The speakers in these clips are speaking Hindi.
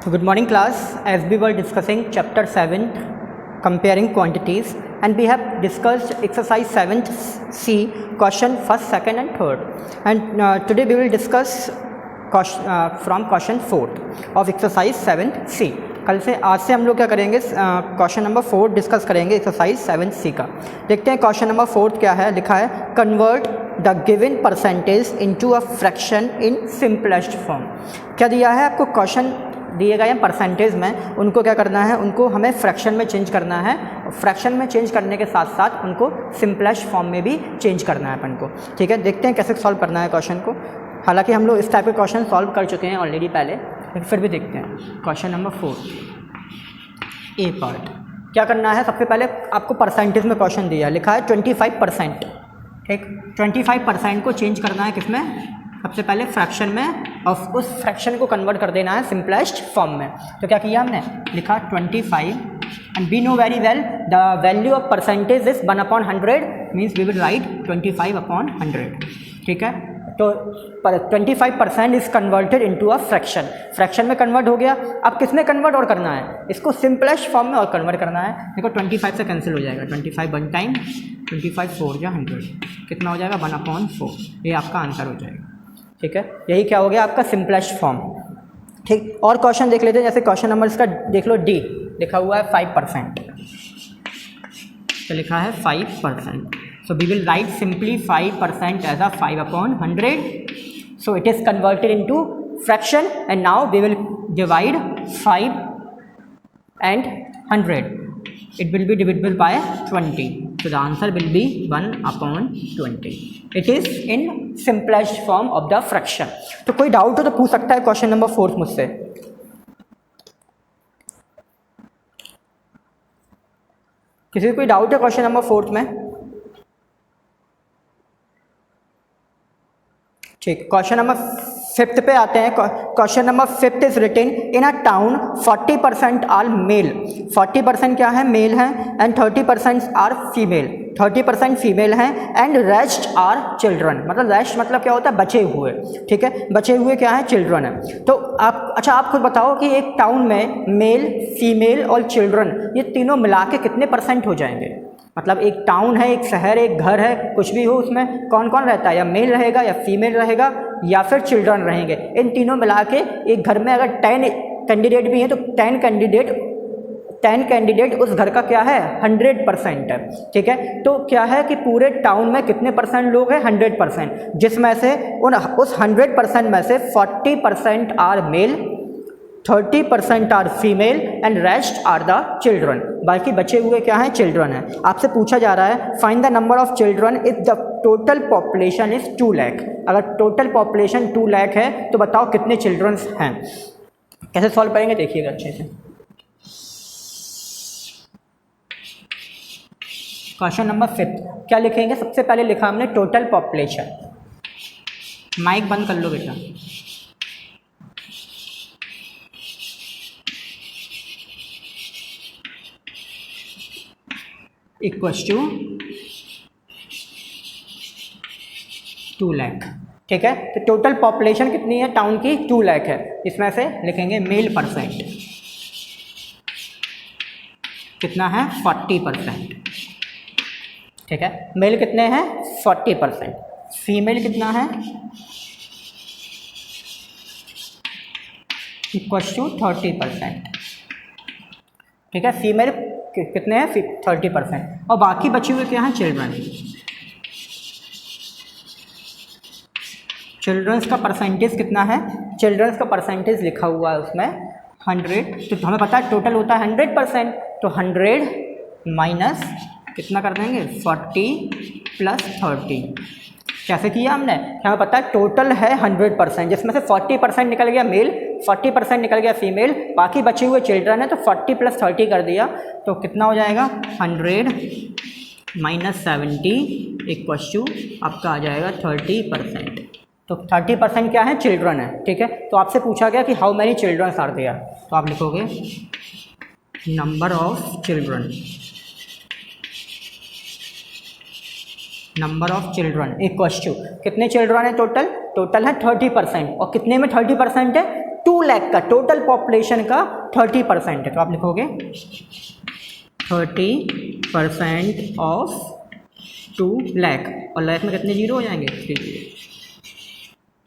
Good morning class. As we were discussing chapter 7 comparing quantities, and we have discussed exercise 7th C question 1st, 2nd and 3rd, and today we will discuss from question 4th of exercise 7th C. कल से आज से हम लोग क्या करेंगे, क्वेश्चन नंबर 4 डिस्कस करेंगे एक्सरसाइज 7th C का. देखते हैं क्वेश्चन नंबर 4 क्या है. लिखा है convert the given percentage into a fraction in simplest form. क्या दिया है आपको, क्वेश्चन दिए गए हैं परसेंटेज में, उनको क्या करना है, उनको हमें फ्रैक्शन में चेंज करना है. फ्रैक्शन में चेंज करने के साथ साथ उनको सिंपलेस्ट फॉर्म में भी चेंज करना है अपन को. ठीक है, देखते हैं कैसे सॉल्व करना है क्वेश्चन को. हालांकि हम लोग इस टाइप के क्वेश्चन सॉल्व कर चुके हैं ऑलरेडी पहले, लेकिन फिर भी देखते हैं. क्वेश्चन नंबर 4 ए पार्ट. क्या करना है, सबसे पहले आपको परसेंटेज में क्वेश्चन दिया, लिखा है 25%. ठीक, 25% को चेंज करना है किसमें, सबसे पहले फ्रैक्शन में, और उस फ्रैक्शन को कन्वर्ट कर देना है सिंपलेस्ट फॉर्म में. तो क्या किया हमने, लिखा 25 and we know very well the value of percentage is 1/100 means we will write 25/100. ठीक है, तो 25% is converted into a fraction. Fraction में कन्वर्ट हो गया. अब किस में कन्वर्ट और करना है, इसको सिंपलेस्ट फॉर्म में और कन्वर्ट करना है. देखो 25 से कैंसिल हो जाएगा, 25 वन टाइम, 25 4 या 100, कितना हो जाएगा 1/4. ये आपका आंसर हो जाएगा. ठीक है, यही क्या हो गया आपका सिंपलेस्ट फॉर्म. ठीक, और क्वेश्चन देख लेते हैं. जैसे क्वेश्चन नंबर इसका देख लो, डी लिखा हुआ है 5%. तो लिखा है 5%. So we will write simply 5% as a 5/100. So it is converted into fraction, and now we will divide 5 and 100. It will be divisible by 20. So the answer will be 1/20. It is in simplest form of the fraction. तो कोई डाउट हो तो पूछ सकता है क्वेश्चन नंबर 4 मुझसे. किसी को कोई डाउट है क्वेश्चन नंबर 4 में? ठीक, क्वेश्चन नंबर 5th पे आते हैं. Question number 5th is written in a town 40% are male. 40% क्या है, मेल है, एंड 30% आर फीमेल. 30% फीमेल हैं एंड रेस्ट आर चिल्ड्रन. मतलब रेस्ट मतलब क्या होता है, बचे हुए. ठीक है, बचे हुए क्या है, चिल्ड्रन है. तो आप खुद बताओ कि एक टाउन में मेल, फीमेल और चिल्ड्रन, ये तीनों मिला के कितने परसेंट हो जाएंगे. मतलब एक टाउन है, एक शहर, एक घर है, कुछ भी हो, उसमें कौन कौन रहता है, या मेल रहेगा या फीमेल रहेगा या फिर चिल्ड्रन रहेंगे. इन तीनों मिला के एक घर में अगर 10 कैंडिडेट भी हैं तो 10 कैंडिडेट उस घर का क्या है, 100% है. ठीक है, तो क्या है कि पूरे टाउन में कितने परसेंट लोग हैं, 100%, जिसमें से उस 100% में से 40% are male, 30% are female and rest are the children. बाकी बचे हुए क्या हैं, चिल्ड्रन है. आपसे पूछा जा रहा है find the number of children if the total population is 2 lakh. अगर टोटल पॉपुलेशन 2 लाख है तो बताओ कितने चिल्ड्रंस हैं. कैसे सॉल्व करेंगे देखिएगा अच्छे से. क्वेश्चन नंबर 5 क्या लिखेंगे, सबसे पहले लिखा हमने टोटल पॉपुलेशन. माइक बंद कर लो बेटा. Equals to 2 lakh. ठीक है, तो टोटल पॉपुलेशन कितनी है टाउन की, 2 लाख है. इसमें से लिखेंगे मेल परसेंट कितना है, 40%. ठीक है, मेल कितने हैं, 40%. फीमेल कितना है, इक्वल्स टू 30%. ठीक है, फीमेल कितने हैं, 30%, और बाकी बचे हुए क्या हैं, चिल्ड्रन. चिल्ड्रंस का परसेंटेज कितना है, चिल्ड्रंस का परसेंटेज लिखा हुआ है उसमें 100. तो हमें पता है टोटल होता है 100%, तो 100 माइनस कितना कर देंगे, 40 + 30. कैसे किया हमने, हमें पता है टोटल है 100%, जिसमें से 40% निकल गया मेल, 40% निकल गया फीमेल, बाकी बचे हुए चिल्ड्रन है, तो 40 + 30 कर दिया. तो कितना हो जाएगा, 100 - 70 इक्वल्स टू आपका आ जाएगा 30%. तो 30% क्या है, चिल्ड्रन है. ठीक है, तो आपसे पूछा गया कि how many children are there, तो आप लिखोगे number of children number of children equals to, कितने चिल्ड्रन है टोटल, टोटल है 30%, और कितने में 30% है, 2 लाख का, टोटल पॉपुलेशन का 30% है, तो आप लिखोगे 30% ऑफ 2 लाख, और लाख में कितने जीरो हो जाएंगे, 3 जीरो,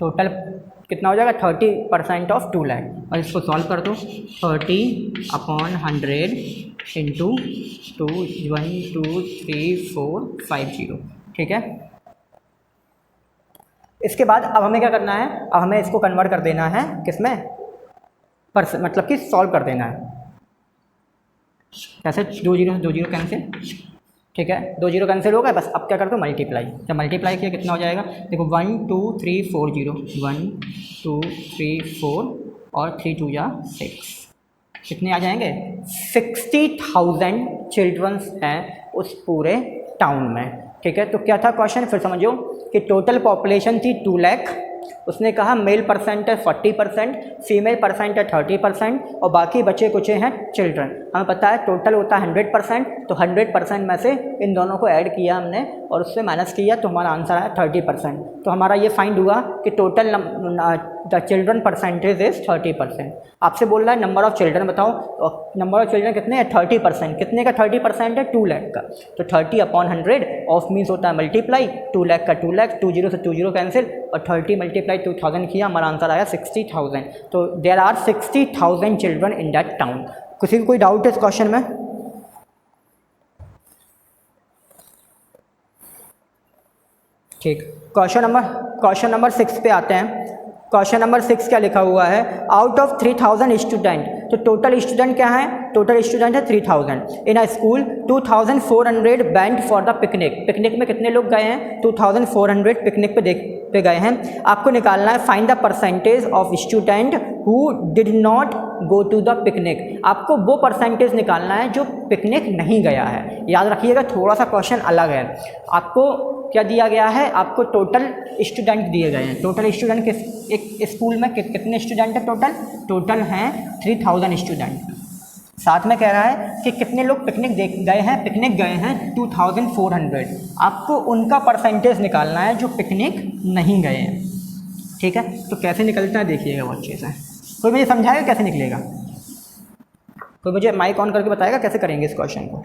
टोटल कितना हो जाएगा 30% ऑफ 2 लाख, और इसको सॉल्व कर दो, 30/100 इंटू 2 1 2 3 4 5 0, ठीक है। इसके बाद अब हमें क्या करना है, अब हमें इसको कन्वर्ट कर देना है किसमें, मतलब कि सॉल्व कर देना है, कैसे, 2 जीरो कैंसिल, ठीक है, 2 जीरो कैंसिल हो गए, बस अब क्या कर दो मल्टीप्लाई, जब मल्टीप्लाई किया कितना हो जाएगा, देखो 1 2 3 4 0, 1 2 3 4 और 3 2 या 6, कितने आ जाएंगे, 60,000 चिल्ड्रंस हैं उस पूरे टाउन में, ठीक है। तो क्या था क्वेश्चन, फिर समझो कि टोटल पॉपुलेशन थी 2 लाख, उसने कहा मेल परसेंट है 40%, फीमेल परसेंट है 30%, और बाकी बचे कुछ हैं चिल्ड्रन, हमें पता है टोटल होता है 100%, तो 100% में से इन दोनों को ऐड किया हमने और उससे माइनस किया, तो हमारा आंसर आया 30%, तो हमारा ये फाइंड हुआ कि total the children percentage is 30%। आपसे बोल रहा है नंबर ऑफ चिल्ड्रन बताओ, और नंबर ऑफ चिल्ड्रन कितने हैं, 30%, कितने का 30% है, 2 लाख का, तो 30/100 ऑफ मीन्स होता है मल्टीप्लाई, 2 लाख का 2 लाख, 2 जीरो से 2 जीरो कैंसिल, और 30 मल्टीप्लाई 2000 किया, हमारा आंसर आया 60,000, तो there are 60,000 children in that town. किसी को कोई डाउट है इस क्वेश्चन में, ठीक। क्वेश्चन नंबर 6 पे आते हैं। क्वेश्चन नंबर 6 क्या लिखा हुआ है, आउट ऑफ 3000 स्टूडेंट, तो टोटल स्टूडेंट क्या है, टोटल स्टूडेंट है 3000, in a school 2400 went for the picnic, picnic में कितने लोग गए हैं, 2400 पिकनिक पे गए हैं, आपको निकालना है find the percentage of student who did not go to the picnic, आपको वो परसेंटेज निकालना है जो पिकनिक नहीं गया है। याद रखिएगा थोड़ा सा क्वेश्चन अलग है, आपको क्या दिया गया है, आपको टोटल स्टूडेंट दिए गए हैं, टोटल स्टूडेंट एक स्कूल में कितने स्टूडेंट है, टोटल हैं 3000 स्टूडेंट, साथ में कह रहा है कि कितने लोग पिकनिक गए हैं 2400, आपको उनका परसेंटेज निकालना है जो पिकनिक नहीं गए हैं, ठीक है। तो कैसे निकलता है देखिएगा वो अच्छे से, कोई मुझे समझाएगा कैसे निकलेगा, कोई मुझे माइक ऑन करके बताएगा कैसे करेंगे इस क्वेश्चन को।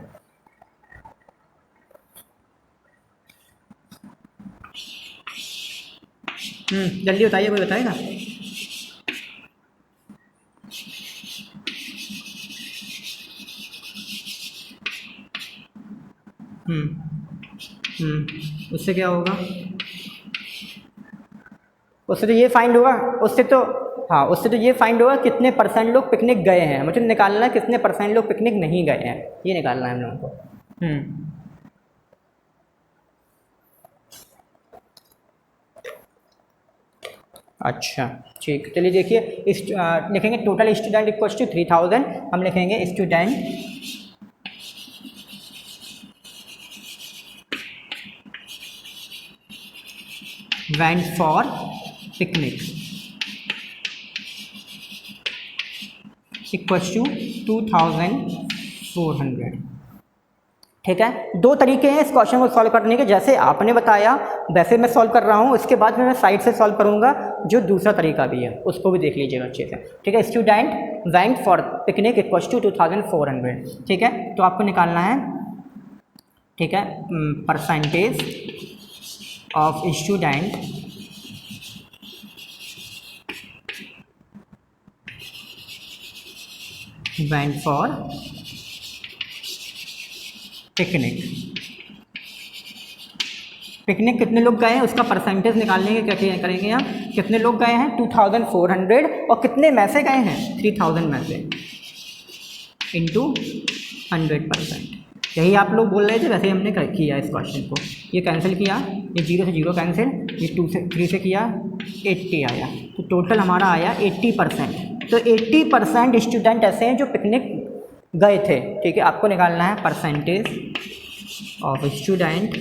जल्दी बताइए, कोई बताएगा। उससे क्या होगा, उससे तो ये फाइंड होगा, उससे तो ये फाइंड होगा कितने परसेंट लोग पिकनिक गए हैं, मुझे निकालना है कितने परसेंट लोग पिकनिक नहीं गए हैं, ये निकालना है हम लोगों को। अच्छा ठीक, चलिए देखिए लिखेंगे टोटल स्टूडेंट इक्वल्स टू 3000, हम लिखेंगे student went for picnic equals to 2400, ठीक है। 2 तरीके हैं इस क्वेश्चन को सॉल्व करने के, जैसे आपने बताया वैसे मैं सॉल्व कर रहा हूँ, इसके बाद में मैं साइड से सॉल्व करूँगा जो दूसरा तरीका भी है उसको भी देख लीजिएगा अच्छे से, ठीक है। Student went for picnic equals to 2400, ठीक है। तो आपको निकालना है, ठीक है, percentage of student went for picnic कितने लोग गए हैं उसका परसेंटेज निकालने के क्या करेंगे हम, कितने लोग गए हैं 2400 और कितने में से गए हैं 3000 में से इंटू 100%, यही आप लोग बोल रहे थे वैसे ही हमने किया इस क्वेश्चन को, ये कैंसिल किया, ये 0 से 0 कैंसिल, ये 2 से 3 से किया, 80 आया, तो टोटल हमारा आया 80%, तो 80% स्टूडेंट ऐसे हैं जो पिकनिक गए थे, ठीक है। आपको निकालना है percentage of student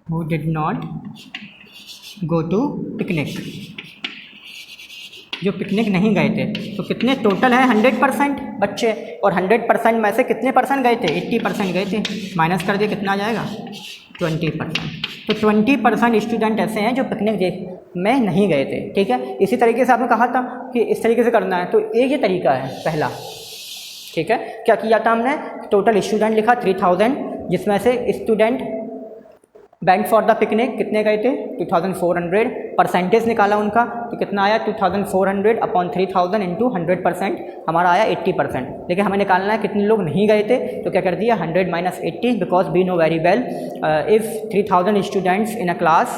who did not go to picnic, जो पिकनिक नहीं गए थे। तो कितने टोटल हैं 100% बच्चे, और 100% में से कितने परसेंट गए थे 80% गए थे, माइनस कर दिए कितना आ जाएगा 20%। तो 20% स्टूडेंट ऐसे हैं जो पिकनिक में नहीं गए थे। ठीक है, इसी तरीके से आपने कहा था कि इस तरीके से करना है, तो एक ये तरीका है पहला। ठीक है, क्या किया था हमने, टोटल स्टूडेंट लिखा 3000, जिसमें से student went for the picnic कितने गए थे 2400, परसेंटेज निकाला उनका तो कितना आया 2400 अपॉन 3000 इंटू 100%, हमारा आया 80%। लेकिन हमें निकालना है कितने लोग नहीं गए थे, तो क्या कर दिया 100 minus 80, because we know very well if 3000 students in a class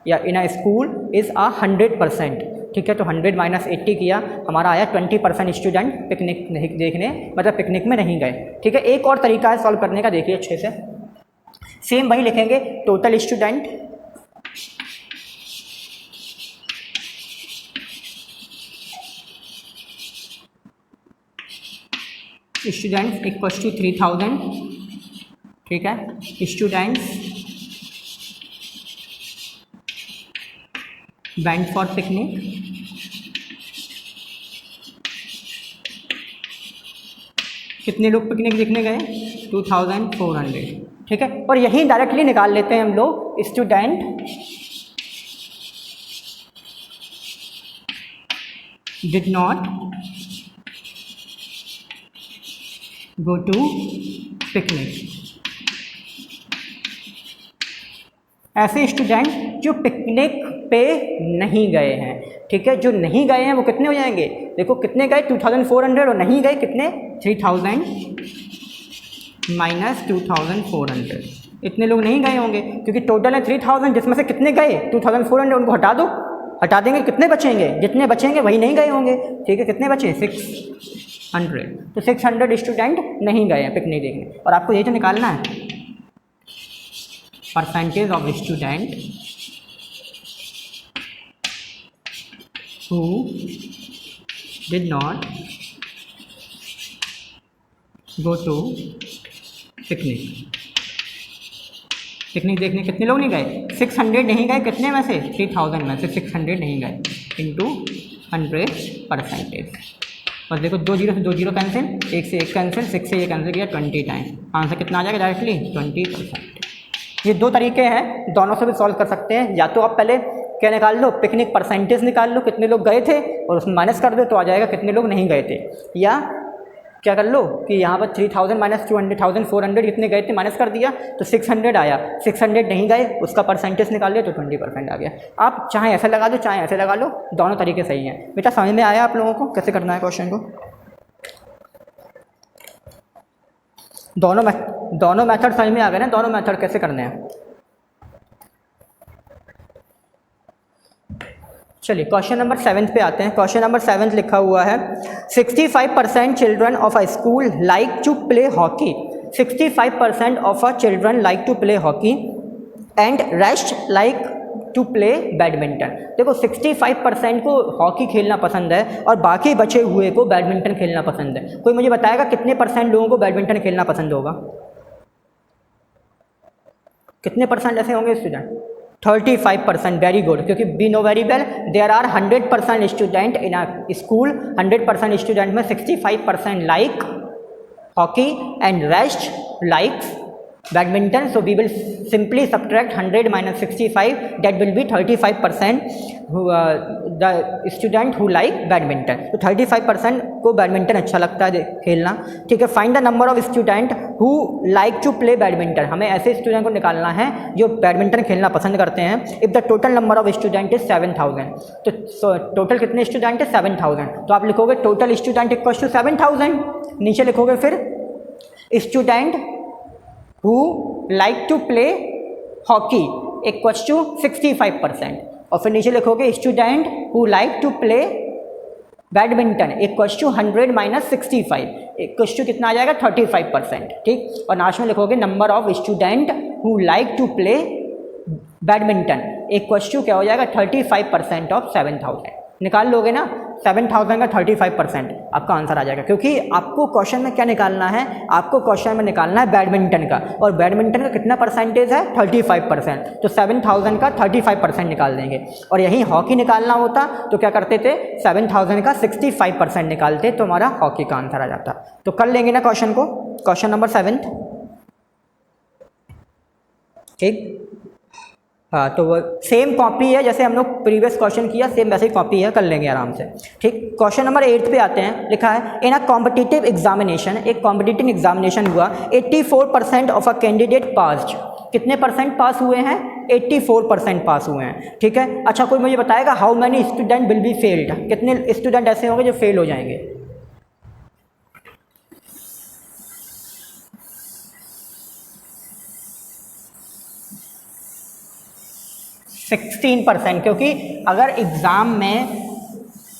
या in a school is a 100%। ठीक है, तो 100 माइनस 80 किया, हमारा आया 20% स्टूडेंट पिकनिक नहीं देखने, मतलब पिकनिक में नहीं गए। ठीक है, एक और तरीका है सॉल्व करने का, देखिए अच्छे से, सेम वही लिखेंगे, टोटल स्टूडेंट इक्वल्स टू 3000। ठीक है, स्टूडेंट्स वेंट फॉर पिकनिक, कितने लोग पिकनिक देखने गए 2400। ठीक है, और यही डायरेक्टली निकाल लेते हैं हम लोग, student did not go to picnic. ऐसे स्टूडेंट जो पिकनिक पे नहीं गए हैं। ठीक है, जो नहीं गए हैं वो कितने हो जाएंगे, देखो कितने गए 2400 और नहीं गए कितने 3000 माइनस 2400, इतने लोग नहीं गए होंगे क्योंकि टोटल है 3000, जिसमें से कितने गए 2400, उनको हटा दो, हटा देंगे कितने बचेंगे, जितने बचेंगे वही नहीं गए होंगे। ठीक है, कितने बचे 600, तो 600 स्टूडेंट नहीं गए हैं पिकनिक देखने। और आपको ये तो निकालना है percentage of student who did not go to picnic। Picnic देखने कितने लोग नहीं गए 600 नहीं गए, कितने में से 3000 में से 600 नहीं गए इंटू 100%। और देखो 2 0 से 2 0 कैंसिल, 1 से 1 कैंसिल, 6 से ये कैंसिल किया 20 टाइम, आंसर कितना आ जाएगा डायरेक्टली 20%। ये 2 तरीके हैं, दोनों से भी सॉल्व कर सकते हैं। या तो आप पहले क्या निकाल लो, पिकनिक परसेंटेज निकाल लो कितने लोग गए थे और उसमें माइनस कर दो तो आ जाएगा कितने लोग नहीं गए थे। या क्या कर लो कि यहाँ पर 3000 माइनस 2400 कितने गए थे माइनस कर दिया तो 600 आया, 600 नहीं गए उसका परसेंटेज निकाल लिया तो 20% आ गया। आप चाहे ऐसे लगा दो चाहे ऐसे लगा लो, दोनों तरीके सही हैं। बेटा समझ में आया आप लोगों को कैसे करना है क्वेश्चन को? दोनों मेथड समझ में आ गए ना, दोनों मेथड कैसे करने हैं। चलिए क्वेश्चन नंबर 7 पे आते हैं। क्वेश्चन नंबर 7 लिखा हुआ है 65% children of a school like to play hockey. 65% of a children like to play hockey and rest like to play badminton. देखो 65% को हॉकी खेलना पसंद है और बाकी बचे हुए को बैडमिंटन खेलना पसंद है। कोई मुझे बताएगा कितने परसेंट लोगों को बैडमिंटन खेलना पसंद होगा? कितने परसेंट ऐसे होंगे स्टूडेंट? 35%। वेरी गुड, क्योंकि we know very well there are 100% student in a school. 100% student में 65% like hockey and rest likes badminton. So we will simply subtract 100 minus 65, that will be 35% the student who like badminton. तो 35% को बैडमिंटन अच्छा लगता है खेलना। ठीक है, find the number of student who like to play badminton. हमें ऐसे स्टूडेंट को निकालना है जो बैडमिंटन खेलना पसंद करते हैं। If the total number of student is 7000, तो टोटल कितने स्टूडेंट है 7000, तो आप लिखोगे टोटल स्टूडेंट इक्वल्स टू 7000। नीचे लिखोगे फिर student who like to play hockey equals to 65%, और फिर नीचे लिखोगे student who like to play badminton equals to 100 minus 65 equals to कितना आ जाएगा 35%। ठीक, और लास्ट में लिखोगे number of student who like to play badminton equals to क्या हो जाएगा 35% ऑफ 7000। निकाल लोगे ना, 7000 का 35% आपका आंसर आ जाएगा, क्योंकि आपको क्वेश्चन में क्या निकालना है, आपको क्वेश्चन में निकालना है बैडमिंटन का, और बैडमिंटन का कितना परसेंटेज है 35%, तो 7000 का 35% निकाल देंगे। और यही हॉकी निकालना होता तो क्या करते थे, 7000 का 65% निकालते तो हमारा हॉकी का आंसर आ जाता। तो कर लेंगे ना क्वेश्चन को, क्वेश्चन नंबर 7, ठीक। हाँ, तो वो सेम कॉपी है जैसे हम लोग प्रीवियस क्वेश्चन किया, सेम वैसे ही कॉपी है, कर लेंगे आराम से, ठीक। क्वेश्चन नंबर 8 पे आते हैं। लिखा है इन अ कॉम्पिटिटिव एग्जामिनेशन, एक कॉम्पिटिटिव एग्जामिनेशन हुआ, 84% ऑफ अ कैंडिडेट पास्ड। कितने परसेंट पास हुए हैं, 84% पास हुए हैं, ठीक है। अच्छा, कोई मुझे बताएगा how many student will be failed, कितने स्टूडेंट ऐसे होंगे जो फेल हो जाएंगे। 16%, क्योंकि अगर एग्ज़ाम में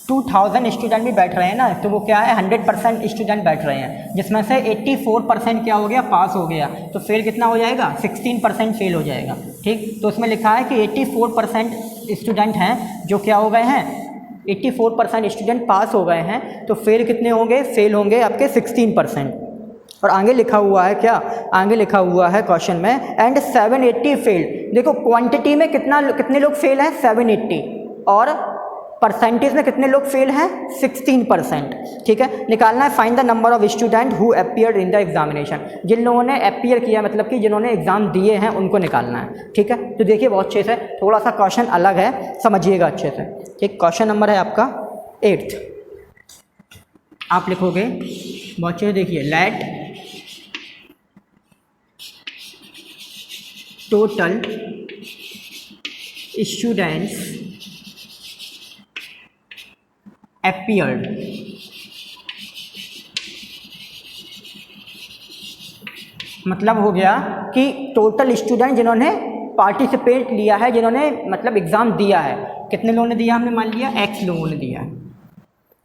2000 स्टूडेंट भी बैठ रहे हैं ना, तो वो क्या है 100% स्टूडेंट बैठ रहे हैं, जिसमें से 84% क्या हो गया, पास हो गया, तो फेल कितना हो जाएगा, 16% फेल हो जाएगा, ठीक। तो उसमें लिखा है कि 84% स्टूडेंट हैं जो क्या हो गए हैं, 84% स्टूडेंट पास हो गए हैं, तो फेल कितने होंगे, फेल होंगे आपके 16%। और आगे लिखा हुआ है क्या, आगे लिखा हुआ है क्वेश्चन में एंड 780 फेल्ड। देखो क्वांटिटी में कितने लोग फेल हैं, 780, और परसेंटेज में कितने लोग फेल हैं, 16%, ठीक है। निकालना है find the number of student who appeared in the examination, जिन लोगों ने अपीयर किया मतलब कि जिन्होंने एग्जाम दिए हैं उनको निकालना है, ठीक है। तो देखिए बहुत अच्छे से, थोड़ा सा क्वेश्चन अलग है, समझिएगा अच्छे से, ठीक। क्वेश्चन नंबर है आपका 8, आप लिखोगे बहुत अच्छे से, देखिए लेट टोटल स्टूडेंट्स appeared मतलब हो गया कि टोटल स्टूडेंट जिन्होंने पार्टिसिपेट लिया है, जिन्होंने मतलब एग्ज़ाम दिया है, कितने लोगों ने दिया, हमने मान लिया x लोगों ने दिया है,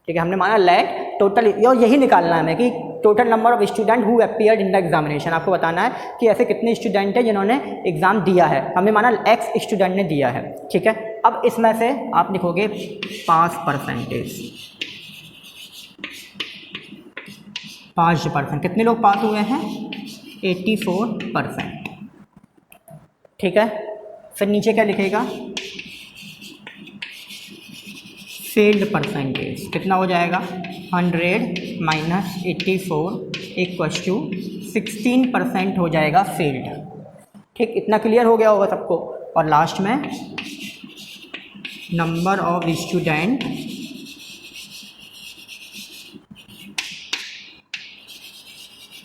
ठीक है। हमने माना लेट टोटल, और यही निकालना है हमें कि total number of student who appeared in the examination. आपको बताना है कि ऐसे कितने स्टूडेंट हैं जिन्होंने एग्ज़ाम दिया है, हमने माना x स्टूडेंट ने दिया है, ठीक है। अब इसमें से आप लिखोगे पास परसेंटेज, 5%, कितने लोग पास हुए हैं, 84%, ठीक है। फिर नीचे क्या लिखेगा, फेल्ड परसेंटेज कितना हो जाएगा, 100 माइनस 84 इक्वल्स टू 16% हो जाएगा फेल्ड, ठीक। इतना क्लियर हो गया होगा सबको। और लास्ट में number of student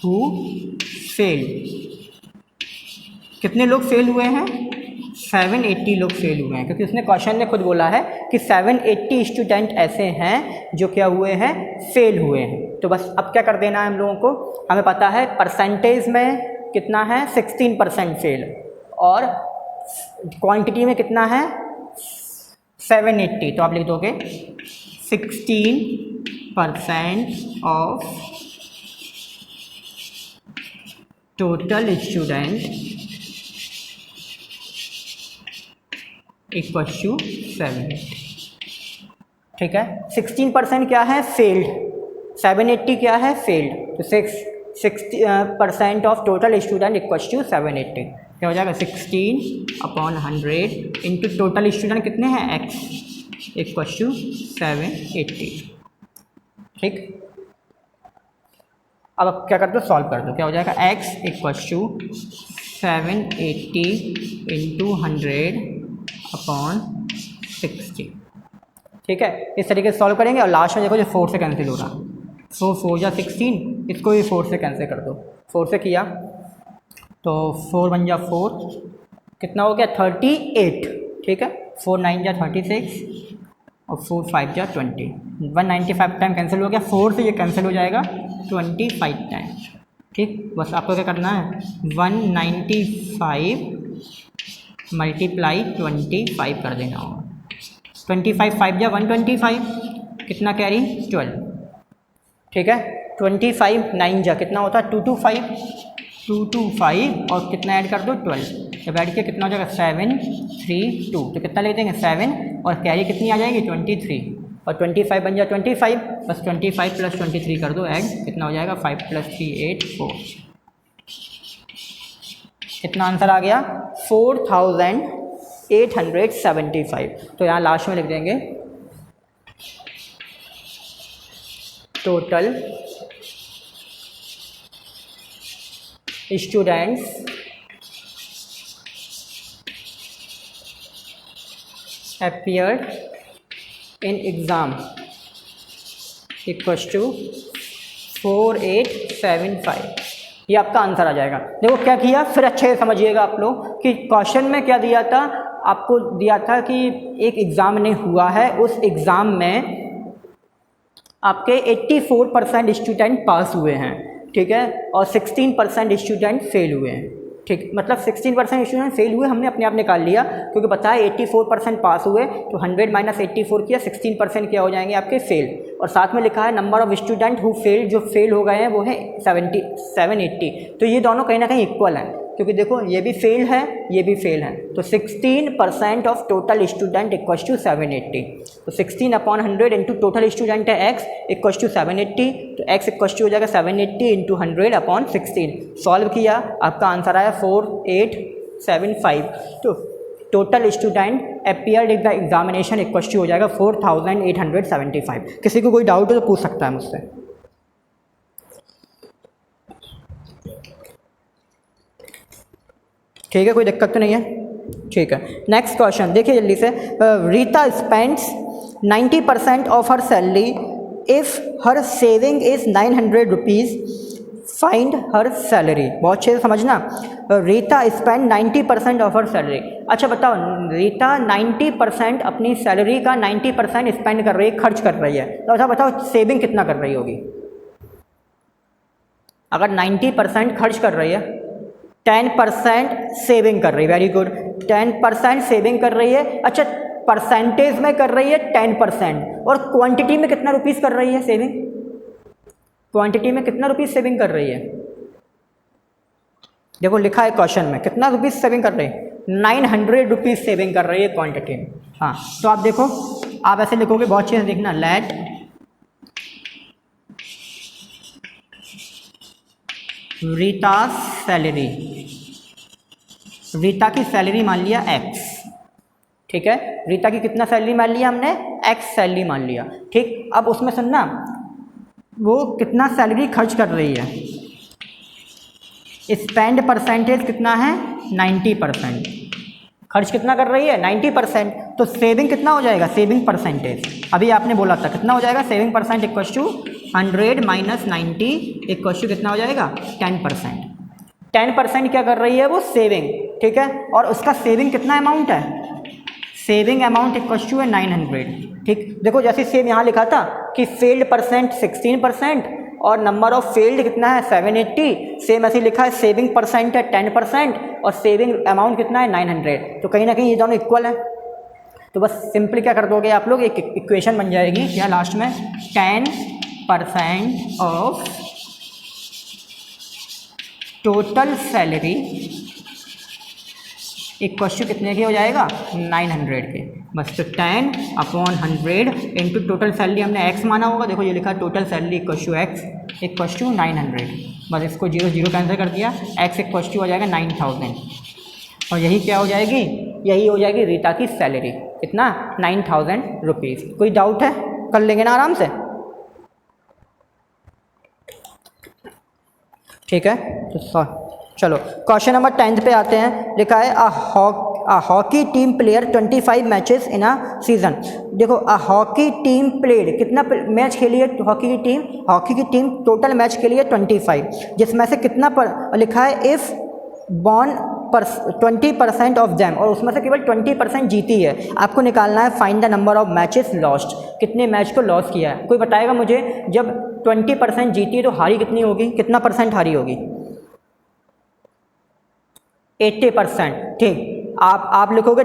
who fail, कितने लोग फेल हुए हैं, 780 लोग फेल हुए हैं, क्योंकि उसने क्वेश्चन में खुद बोला है कि 780 स्टूडेंट ऐसे हैं जो क्या हुए हैं, फेल हुए हैं। तो बस अब क्या कर देना है हम लोगों को, हमें पता है परसेंटेज में कितना है, 16% फेल, और क्वांटिटी में कितना है, 780, तो आप लिख दोगे 16% of total student equal to 780, ठीक है। 16% क्या है, फेल्ड, 780 क्या है, फेल्ड, तो 60% of total student equal to 780, क्या हो जाएगा 16/100 इंटू टोटल स्टूडेंट कितने हैं, x इक्वल टू 780, ठीक। अब आप क्या कर दो, सॉल्व कर दो, क्या हो जाएगा x इक्वल टू 780 इंटू 100/60, ठीक है। इस तरीके से सॉल्व करेंगे और लास्ट में देखो जो 4 से कैंसिल हो रहा, 4 जा 16, इसको भी 4 से कैंसिल कर दो, 4 से किया तो 4 1 जा 4, कितना हो गया 38, ठीक है। 4 9 जा 36 और 4 5 जा 20, 195 टाइम कैंसिल हो गया, 4 से ये कैंसिल हो जाएगा 25 टाइम, ठीक। बस आपको क्या करना है, 195 मल्टीप्लाई 25 कर देना होगा, 25 5 जा 125, कितना कैरी 12, ठीक है। 25 9 जा कितना होता है 225 और कितना ऐड कर दो 12, जब ऐड किया कितना हो जाएगा 732, तो कितना ले देंगे 7 और कैरी कितनी आ जाएगी 23, और 25 बन जाए 25, बस 25 प्लस 23 कर दो ऐड, कितना हो जाएगा 5 + 3 8 4। कितना आंसर आ गया 4875। तो यहाँ लास्ट में लिख देंगे total students appeared in exam equals to 4875। ये आपका आंसर आ जाएगा। देखो क्या किया, फिर अच्छे से समझिएगा आप लोग कि क्वेश्चन में क्या दिया था, आपको दिया था कि एक एग्ज़ाम ने हुआ है, उस एग्ज़ाम में आपके 84% स्टूडेंट पास हुए हैं, ठीक है, और 16% स्टूडेंट फेल हुए हैं, ठीक, मतलब 16% स्टूडेंट फेल हुए हमने अपने आप निकाल लिया, क्योंकि पता है 84% पास हुए, तो 100 - 84 किया, 16% क्या हो जाएंगे आपके फेल। और साथ में लिखा है number of student who fail, जो फेल हो गए हैं वो है 780। तो ये दोनों कहीं ना कहीं इक्वल हैं, क्योंकि देखो ये भी फेल है, ये भी फेल है, तो 16% of total student equals to 780। तो 16/100 इंटू टोटल स्टूडेंट है x इक्वल्स टू 780, तो x इक्वल्स टू हो जाएगा 780 इंटू 100/16। सॉल्व किया, आपका आंसर आया 4875। तो total student appeared in the examination equals to हो जाएगा 4875। किसी को कोई डाउट हो तो पूछ सकता है मुझसे। ठीक है, कोई दिक्कत तो नहीं है, ठीक है। नेक्स्ट क्वेश्चन देखिए जल्दी से। Rita spends 90% of her salary if her saving is 900 rupees, find her salary. बहुत अच्छे से समझना, Rita spend 90% of her salary. अच्छा बताओ, रीता 90% अपनी सैलरी का 90% स्पेंड कर रही है, खर्च कर रही है, तो अच्छा बताओ सेविंग कितना कर रही होगी। अगर 90% खर्च कर रही है, 10% सेविंग कर रही है, वेरी गुड, 10% सेविंग कर रही है। अच्छा परसेंटेज में कर रही है 10%, और क्वांटिटी में कितना रुपीस कर रही है सेविंग, क्वांटिटी में कितना रुपीस सेविंग कर रही है, देखो लिखा है क्वेश्चन में कितना रुपीस सेविंग कर रही है, 900 रुपीस सेविंग कर रही है क्वांटिटी में। हाँ तो आप देखो, आप ऐसे लिखोगे, बहुत अच्छे से देखना, लेट रीता सैलरी, रीता की सैलरी मान लिया x, ठीक है, रीता की कितना सैलरी मान लिया हमने, x सैलरी मान लिया, ठीक। अब उसमें सुनना, वो कितना सैलरी खर्च कर रही है, स्पेंड परसेंटेज कितना है 90%, खर्च कितना कर रही है 90%, तो सेविंग कितना हो जाएगा, सेविंग परसेंटेज अभी आपने बोला था कितना हो जाएगा, saving percent equals to 100 - 90 equals to कितना हो जाएगा 10%। 10% क्या कर रही है वो, सेविंग, ठीक है, और उसका सेविंग कितना अमाउंट है, सेविंग अमाउंट इक्वल्स टू है 900, ठीक। देखो जैसे सेम यहाँ लिखा था कि फेल्ड परसेंट 16% और नंबर ऑफ फेल्ड कितना है 780, सेम ऐसे लिखा है सेविंग परसेंट है 10% और सेविंग अमाउंट कितना है 900, तो कहीं ना कहीं ये दोनों इक्वल है। तो बस सिंपली क्या कर दोगे आप लोग, एक इक्वेशन बन जाएगी क्या लास्ट में, 10% of total salary equals to कितने की हो जाएगा 900 के, बस। तो 10/100 इंटू टोटल सैलरी हमने x माना होगा, देखो ये लिखा total salary equals to x equals to 900, बस इसको 0 0 कैंसिल कर दिया, x इक्वल्स टू हो जाएगा 9000, और यही क्या हो जाएगी, यही हो जाएगी रीता की सैलरी, कितना 9000 रुपीज़। कोई डाउट है, कर लेंगे ना आराम से, ठीक है। तो चलो क्वेश्चन नंबर 10 पे आते हैं। लिखा है a hockey team player 25 matches in a season. देखो अ हॉकी टीम प्लेड, कितना मैच खेली है हॉकी की टीम टोटल मैच खेली है 25, जिसमें से कितना लिखा है इफ़ बॉन 20% ऑफ दैम, और उसमें से केवल 20% जीती है। आपको निकालना है find the number of matches lost, कितने मैच को लॉस किया है। कोई बताएगा मुझे, जब 20% जीती है तो हारी कितनी होगी, कितना परसेंट हारी होगी, 80%, ठीक। आप लिखोगे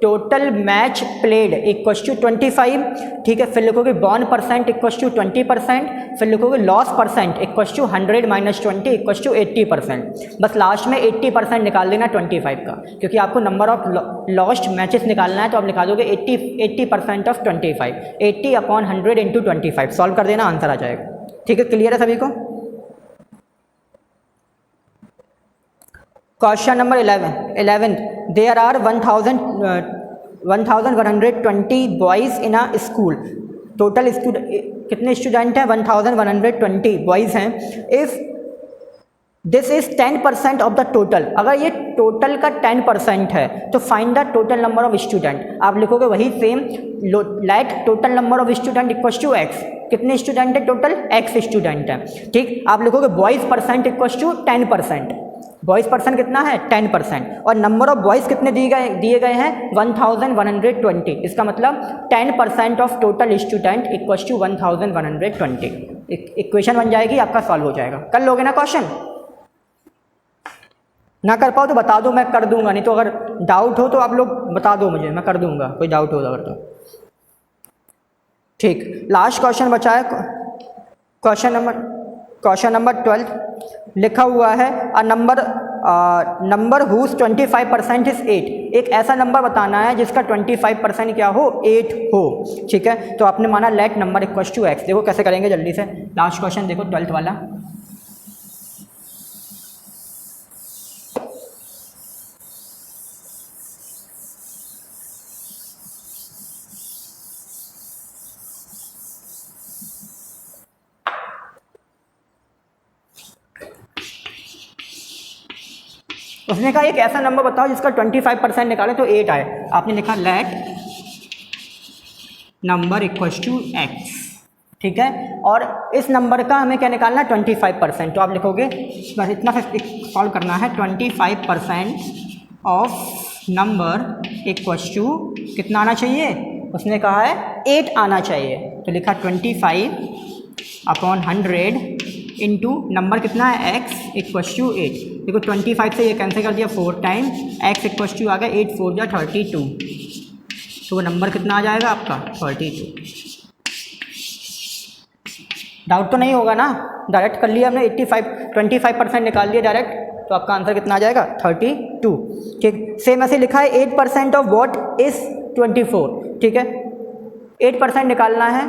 total match played equal to 25, ठीक है। फिर लिखोगे बॉर्न परसेंट इक्वल टू 20%, फिर लिखोगे loss percent equal to 100 minus 20 equal to 80%। बस लास्ट में 80% निकाल देना 25 का, क्योंकि आपको नंबर ऑफ लॉस्ट मैचेस निकालना है, तो आप निकाल दोगे 80% ऑफ 25, 80 अपॉन 100 इंटू 25, सॉल्व कर देना, आंसर आ जाएगा। ठीक है, क्लियर है सभी को। Question number 11 there are 1120 boys in a school. Total कितने स्टूडेंट हैं? 1120 बॉयज़ हैं। If this is 10% of the total, अगर ये टोटल का 10% है तो find the total number of student. आप लिखोगे वही same, let total number of student equal to x. कितने स्टूडेंट है? टोटल एक्स स्टूडेंट है, ठीक। आप लिखोगे boys percent equal to 10%। Boys percent कितना है? 10%। और नंबर ऑफ बॉयज़ कितने दिए गए हैं? 1120। इसका मतलब 10% of total student equal to 1120। Equation बन जाएगी, आपका सॉल्व हो जाएगा। कर लोगे ना क्वेश्चन? ना कर पाओ तो बता दो, मैं कर दूंगा, नहीं तो अगर डाउट हो तो आप लोग बता दो मुझे, मैं कर दूंगा, कोई डाउट हो अगर तो। ठीक, लास्ट क्वेश्चन बचा है, क्वेश्चन नंबर 12 लिखा हुआ है अ नंबर हुज 25% इज 8। एक ऐसा नंबर बताना है जिसका 25% क्या हो? 8 हो, ठीक है। तो आपने माना let number equal to x. देखो कैसे करेंगे जल्दी से। लास्ट क्वेश्चन देखो 12th वाला। उसने कहा एक ऐसा नंबर बताओ जिसका 25% निकाले तो 8 आए। आपने लिखा let number equals to x, ठीक है। और इस नंबर का हमें क्या निकालना है? 25%। तो आप लिखोगे बस इतना सॉल्व करना है, 25% ऑफ नंबर इक्वल्स टू कितना आना चाहिए? उसने कहा है 8 आना चाहिए। तो लिखा 25 अपॉन 100 इंटू नंबर कितना है? x equals to 8। देखो 25 से ये कैंसिल कर दिया 4 टाइम, x इक्वल्स टू आ गया 8 4 जा 32। तो वो नंबर कितना आ जाएगा आपका? 32। डाउट तो नहीं होगा ना? डायरेक्ट कर लिया हमने 25% निकाल लिया डायरेक्ट, तो आपका आंसर कितना आ जाएगा? 32, ठीक। सेम ऐसे लिखा है 8% ऑफ वॉट इज़ 24, ठीक है। 8% निकालना है,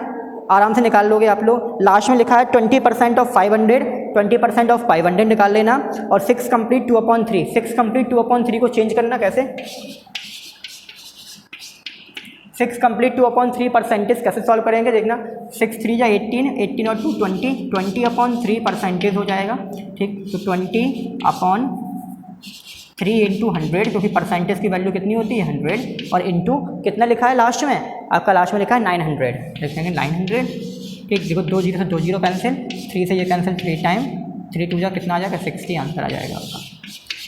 आराम से निकाल लोगे आप लोग। लास्ट में लिखा है 20% ऑफ 500, 20% ऑफ 500 निकाल लेना। और 6 कंप्लीट 2/3, 6 कंप्लीट 2/3 को चेंज करना कैसे? 6 कंप्लीट 2/3 परसेंटेज कैसे सॉल्व करेंगे देखना। 6 3 जा 18, 18 और 2 20, 20/3 परसेंटेज हो जाएगा, ठीक। तो 20/3 इंटू 100, क्योंकि परसेंटेज की वैल्यू कितनी होती है? 100। और इंटू कितना लिखा है लास्ट में? आपका लास्ट में लिखा है 900, लिखेंगे 900, ठीक। देखो 2 0 से 2 0 कैंसिल, 3 से ये कैंसिल 3 टाइम, 3 2 जा कितना आ जाएगा? 60 आंसर आ जाएगा आपका।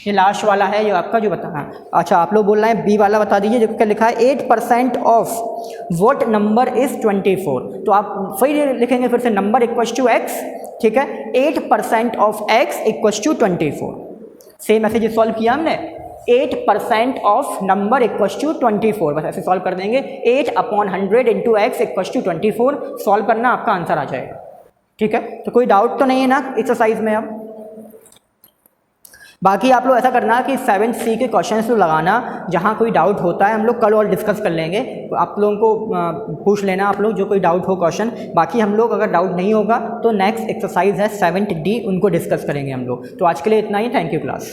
ये लास्ट वाला है जो आपका जो बताना। अच्छा, आप लोग बोल रहे हैं बी वाला बता दीजिए, जो क्या लिखा है 8% ऑफ व्हाट नंबर इज़ 24। तो आप फिर लिखेंगे फिर से नंबर इक्वल्स टू एक्स, ठीक है। 8% of x equals to 24। Same ऐसे जो सॉल्व किया हमने, 8% ऑफ नंबर इक्वल्स टू 24, बस ऐसे सॉल्व कर देंगे। 8/100 into x equals to 24 solve करना, आपका आंसर आ जाएगा, ठीक है। तो कोई डाउट तो नहीं है ना एक्सरसाइज में? अब बाकी आप लोग ऐसा करना कि 7C के क्वेश्चंस तो लगाना, जहाँ कोई डाउट होता है हम लोग कल और डिस्कस कर लेंगे। तो आप लोगों को पूछ लेना, आप लोग जो कोई डाउट हो क्वेश्चन। बाकी हम लोग अगर डाउट नहीं होगा तो नेक्स्ट एक्सरसाइज है 7D, उनको डिस्कस करेंगे हम लोग। तो आज के लिए इतना ही, थैंक यू क्लास।